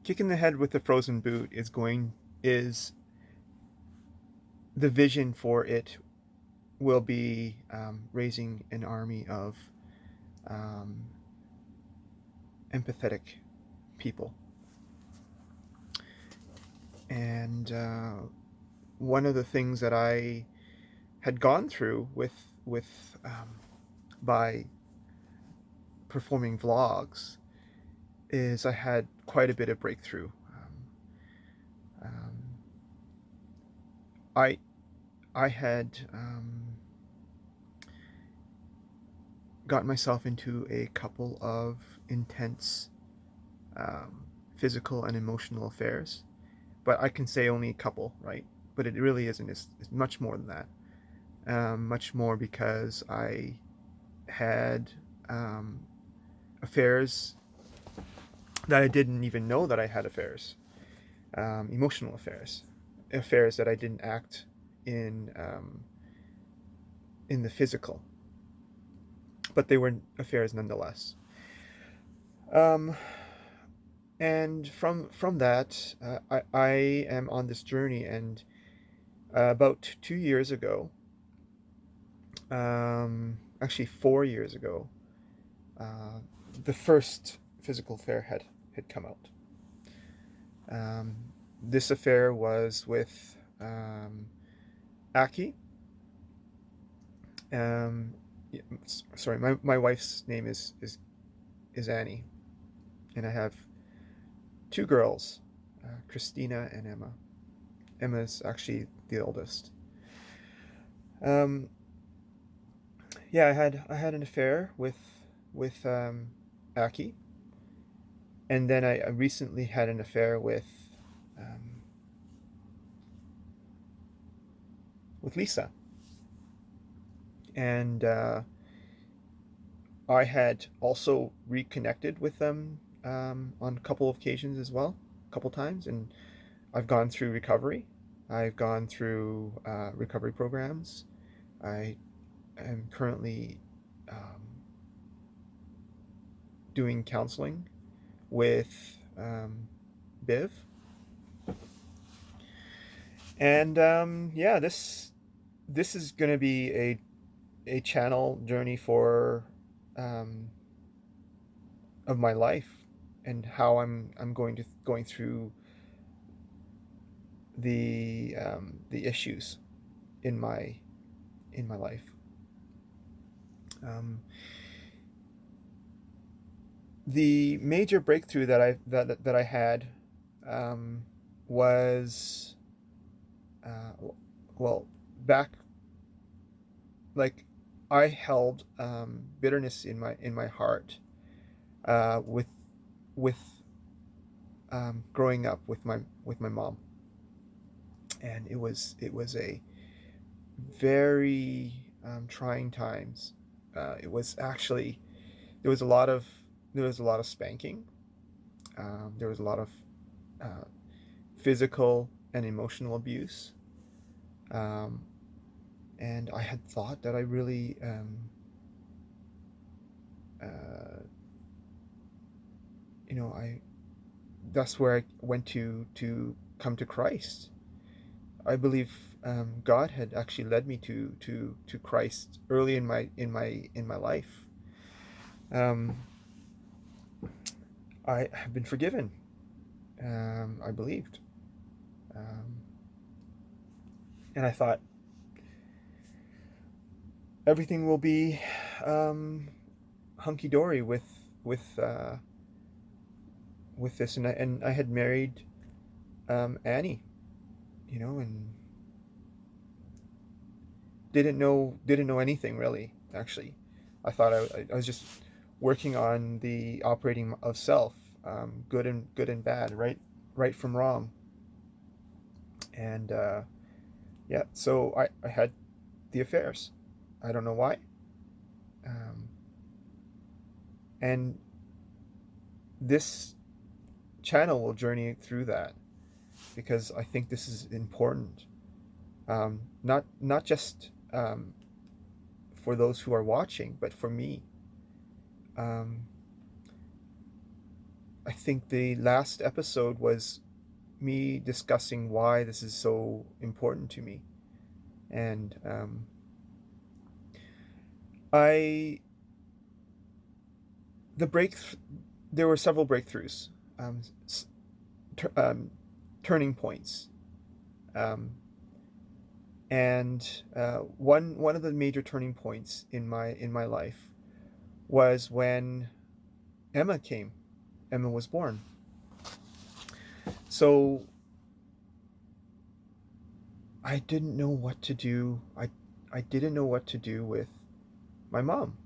kicking the head with the frozen boot is the vision for it will be raising an army of um, empathetic people. And one of the things that I had gone through with by performing vlogs is I had quite a bit of breakthrough. Um, I I had got myself into a couple of intense physical and emotional affairs, but I can say only a couple, right? But it really isn't. It's much more than that. Much more because I had um, affairs that I didn't even know that I had affairs, emotional affairs, affairs that I didn't act in the physical, but they were affairs nonetheless. Um, and from that, I am on this journey, and about 2 years ago, actually 4 years ago, uh, the first physical affair had come out. Um, this affair was with Aki. Um, sorry, my wife's name is Annie, and I have two girls, Christina and Emma. Emma's actually the oldest. Um, yeah, I had an affair with Aki, and then I recently had an affair um, with Lisa, and I had also reconnected with them on a couple of occasions as well, a couple times, and I've gone through recovery. I've gone through recovery programs. I am currently um, doing counseling with Biv, and yeah, this is going to be a channel journey for um, of my life and how I'm going through the issues in my life. Um, the major breakthrough that I had um, was well, back, like, I held bitterness in my heart with growing up with my mom, and it was a very trying times. It was actually there was a lot of spanking. There was a lot of uh, physical and emotional abuse, um, and I had thought that I really uh, I that's where I went to come to Christ. I believe God had actually led me to Christ early in my life. Um, I have been forgiven. I believed, um, and I thought everything will be um, hunky dory with uh, with this, and I had married Annie, and didn't know anything really. Actually, I thought I was just working on the operating of self, good and bad, right from wrong, and yeah. So I had the affairs. I don't know why, um, and this channel will journey through that because I think this is important. Not just for those who are watching, but for me. Um, I think the last episode was me discussing why this is so important to me. And I the break there were several breakthroughs, um, tur turning points, um, and one of the major turning points in my life was when Emma came. Emma was born. So I didn't know what to do. I didn't know what to do with my mom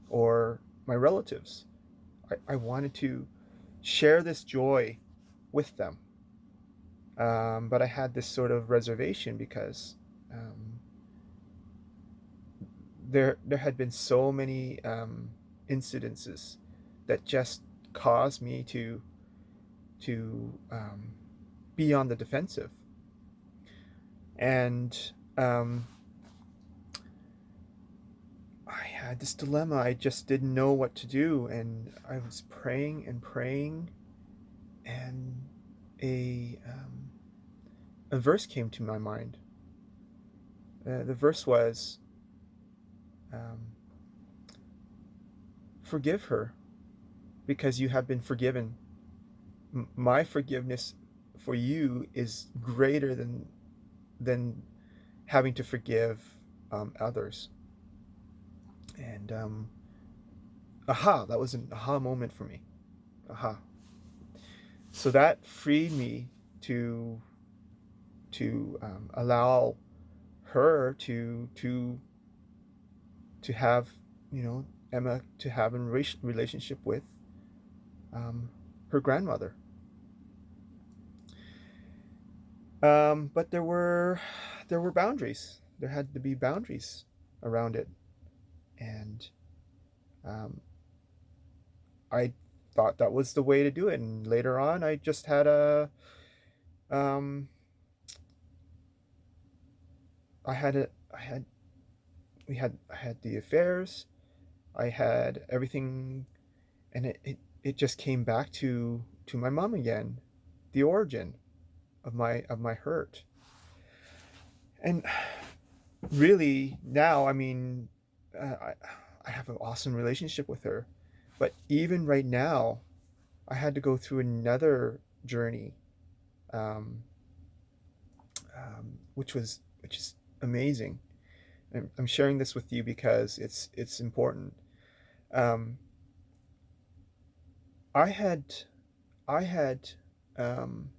or my relatives. I wanted to share this joy with them. But I had this sort of reservation because um, there had been so many incidences that just caused me to be on the defensive. And um, I had this dilemma. I just didn't know what to do, and I was praying and praying, and a verse came to my mind. The verse was, um, "Forgive her, because you have been forgiven. My forgiveness for you is greater than having to forgive others." And aha, that was an aha moment for me. Aha. So that freed me to allow her to have, you know, Emma to have a relationship with um, her grandmother. But there were boundaries. There had to be boundaries around it, and um, I thought that was the way to do it. And later on, I just had um, I had I had the affairs. I had everything, and it just came back to my mom again, the origin of my hurt. And really now, I mean, I have an awesome relationship with her, but even right now, I had to go through another journey, um, which is amazing. I'm sharing this with you because it's important. Um, I had I had um,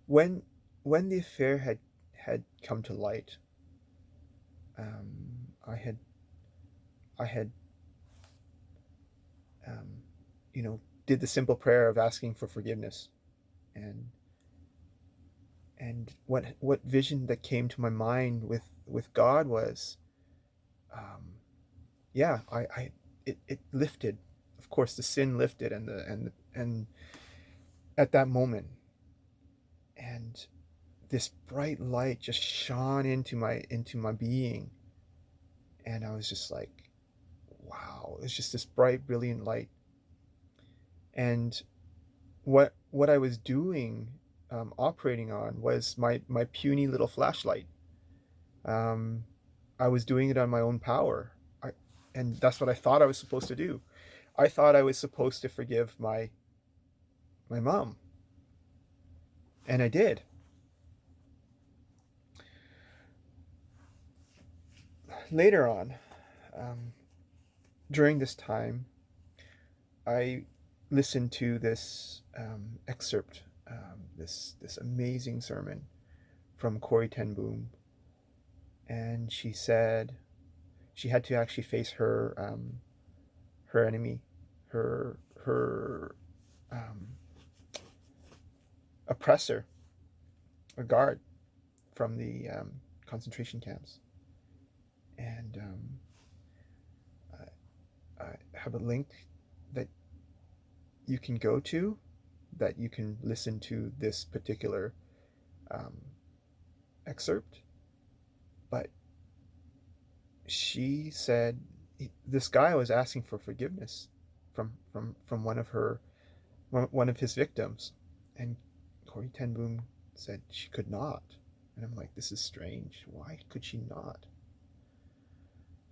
when the affair had come to light. I had I had um, you know, did the simple prayer of asking for forgiveness, and what vision that came to my mind with God was, um, yeah, I it lifted. Of course, the sin lifted, and at that moment, and this bright light just shone into my being, and I was just like, wow, it's just this bright, brilliant light. And what I was doing, operating on, was my puny little flashlight. Um, I was doing it on my own power, I, and that's what I thought I was supposed to do. I thought I was supposed to forgive my mom, and I did. Later on, um, during this time, I listened to this excerpt, this amazing sermon from Corrie, and she said she had to actually face her enemy, her um, oppressor, a guard from the concentration camps. And I have a link that you can go to, that you can listen to this particular um, excerpt. But she said this guy was asking for forgiveness, from one of his victims, and Corrie ten Boom said she could not, and I'm like, this is strange. Why could she not?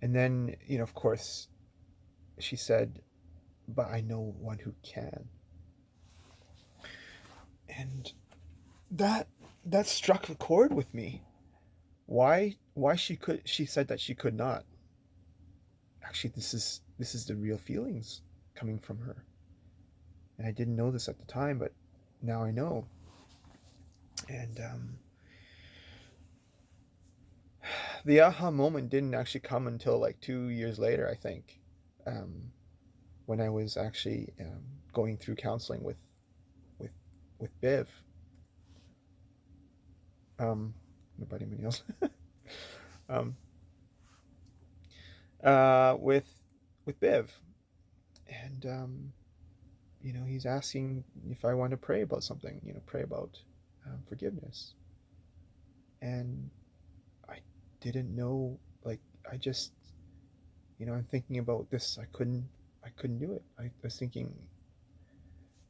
And then, of course, she said, but I know one who can. And that struck a chord with me. Why she said that she could not. Actually, this is the real feelings coming from her. And I didn't know this at the time, but now I know. And the aha moment didn't actually come until like 2 years later, I think, when I was actually going through counseling with Biv. My buddy Maniels. With Biv, and he's asking if I want to pray about something, pray about forgiveness, and I didn't know, like, I just, I'm thinking about this. I couldn't do it. I was thinking,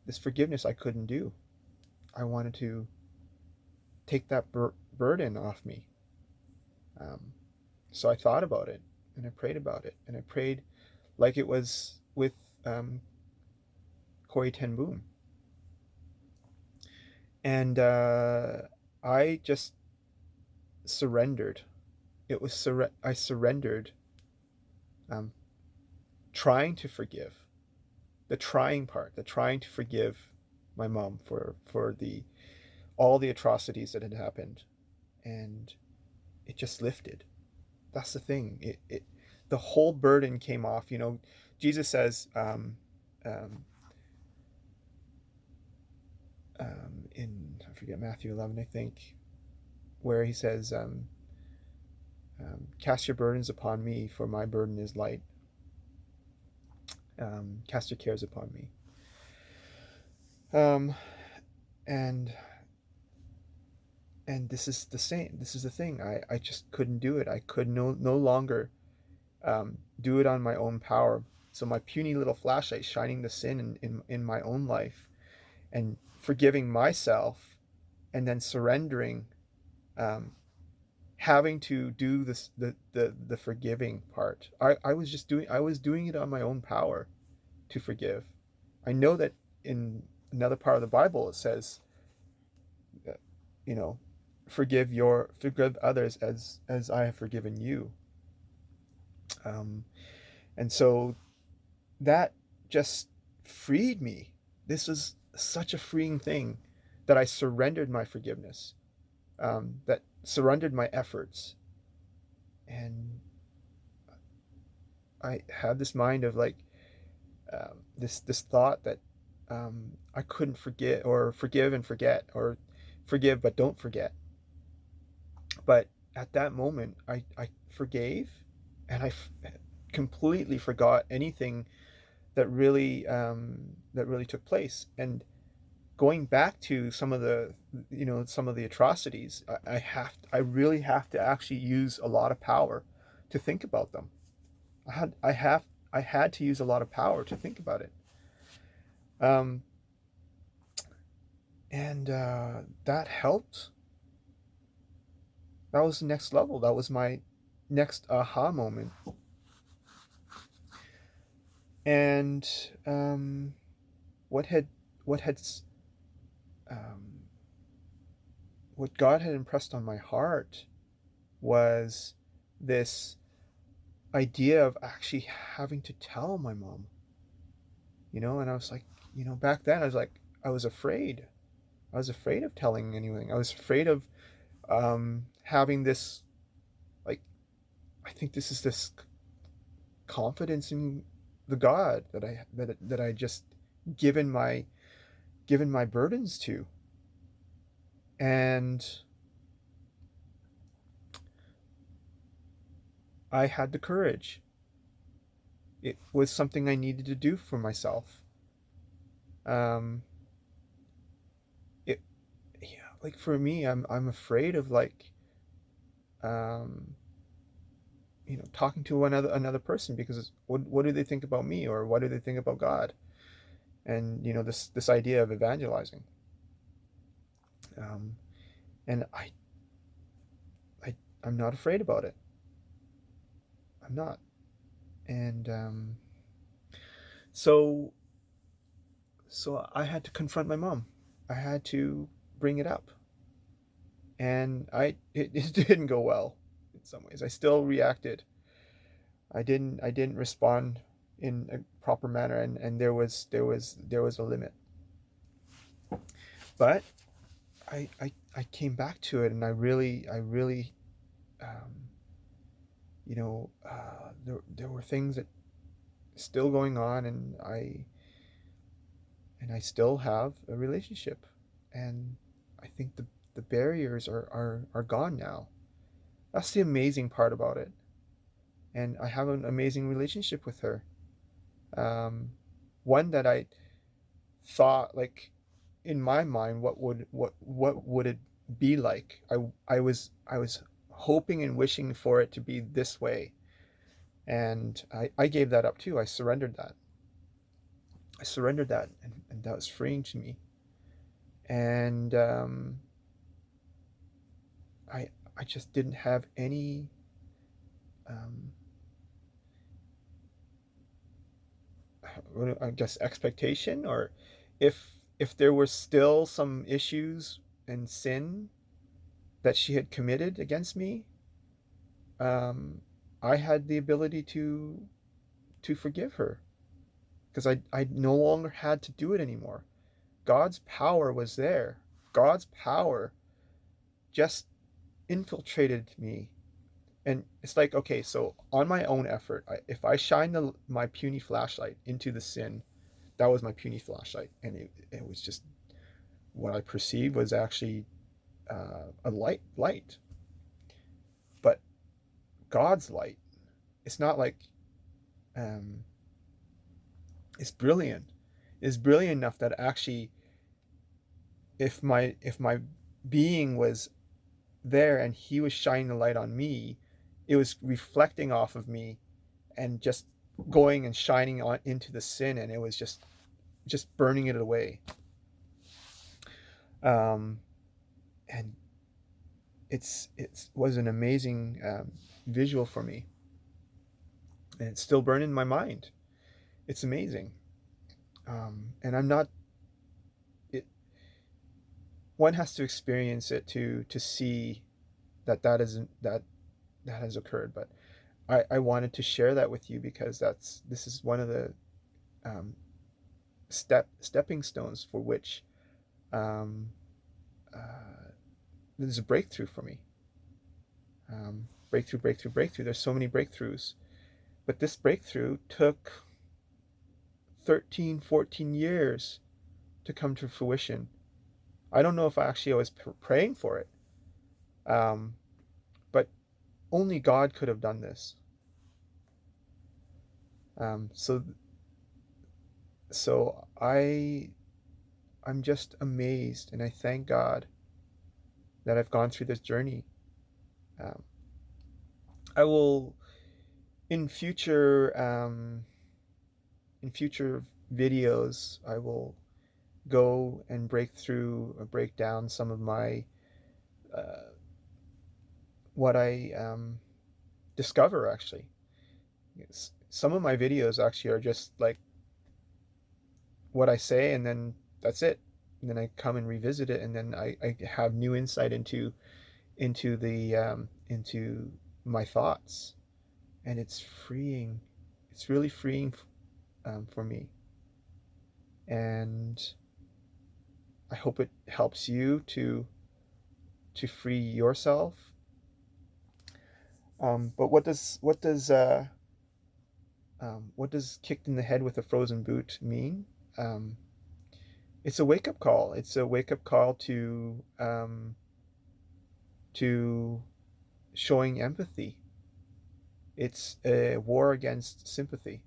this forgiveness I couldn't do. I wanted to take that burden off me. So I thought about it, and I prayed about it, and I prayed like it was with Corrie ten Boom. And I just surrendered. I surrendered, trying to forgive. The trying part, the trying to forgive my mom for all the atrocities that had happened, and it just lifted. That's the thing. The whole burden came off. Jesus says in, I forget, Matthew 11, I think, where he says, cast your burdens upon me, for my burden is light. Cast your cares upon me. And this is the same. This is the thing. I just couldn't do it. I could no longer do it on my own power. So my puny little flashlight shining the sin in my own life, and forgiving myself, and then surrendering, having to do this, the forgiving part. I was doing it on my own power to forgive. I know that in another part of the Bible it says, forgive others as I have forgiven you. And so that just freed me. This was such a freeing thing, that I surrendered my forgiveness, that surrendered my efforts. And I had this mind of, like, this thought that I couldn't forget, or forgive and forget, or forgive but don't forget. But at that moment, I forgave, and I completely forgot anything that really took place. And going back to some of the atrocities, I really have to actually use a lot of power to think about them. I had to use a lot of power to think about it. And that helped. That was the next level. That was my next aha moment. And what God had impressed on my heart was this idea of actually having to tell my mom. And I was like, back then I was like, I was afraid. I was afraid of telling anything. I was afraid of having this, like, I think this is this confidence in the God that I just given my burdens to. And I had the courage. It was something I needed to do for myself. Like, for me, I'm afraid of, like, talking to another person, because what do they think about me, or what do they think about God? And this idea of evangelizing. um, and I I'm not afraid about it. I'm not. And so I had to confront my mom. I had to bring it up, and it didn't go well. In some ways, I still reacted. I didn't respond in a proper manner, and there was a limit. But I came back to it, and I really um, there were things that still going on, and I still have a relationship, and I think the barriers are gone now. That's the amazing part about it, and I have an amazing relationship with her. Um, One that I thought, like, in my mind, what would it be like? I was hoping and wishing for it to be this way, and I gave that up too. I surrendered that, and that was freeing to me. And I I just didn't have any, um, I guess, expectation, or if there were still some issues and sin that she had committed against me, um, I had the ability to forgive her, because I no longer had to do it anymore. God's power was there. God's power just infiltrated me. And it's like, okay, so on my own effort, if I shine my puny flashlight into the sin, that was my puny flashlight, and it was just what I perceived was actually a light. But God's light, it's not like, um, it's brilliant. It's brilliant enough that actually, if my being was there and He was shining the light on me, it was reflecting off of me and just going and shining on into the sin, and it was just burning it away. Um, and it was an amazing visual for me, and it's still burned in my mind. It's amazing. And I'm not. It One has to experience it to see that isn't that has occurred. But I wanted to share that with you, because this is one of the um, stepping stones for which, um, uh, this is a breakthrough for me. Breakthrough, breakthrough, breakthrough. There's so many breakthroughs, but this breakthrough took 13, 14 years to come to fruition. I don't know if I was praying for it, um, but only God could have done this. So I'm just amazed, and I thank God that I've gone through this journey. Um, I will in future in future videos, I will go and break down some of my uh, what I discover, actually. Some of my videos actually are just like what I say, and then that's it. And then I come and revisit it, and then I have new insight into my thoughts, and it's freeing. It's really freeing for me, and I hope it helps you to free yourself. But what does kicked in the head with a frozen boot mean? Um, it's a wake up call. It's a wake up call to showing empathy. It's a war against sympathy.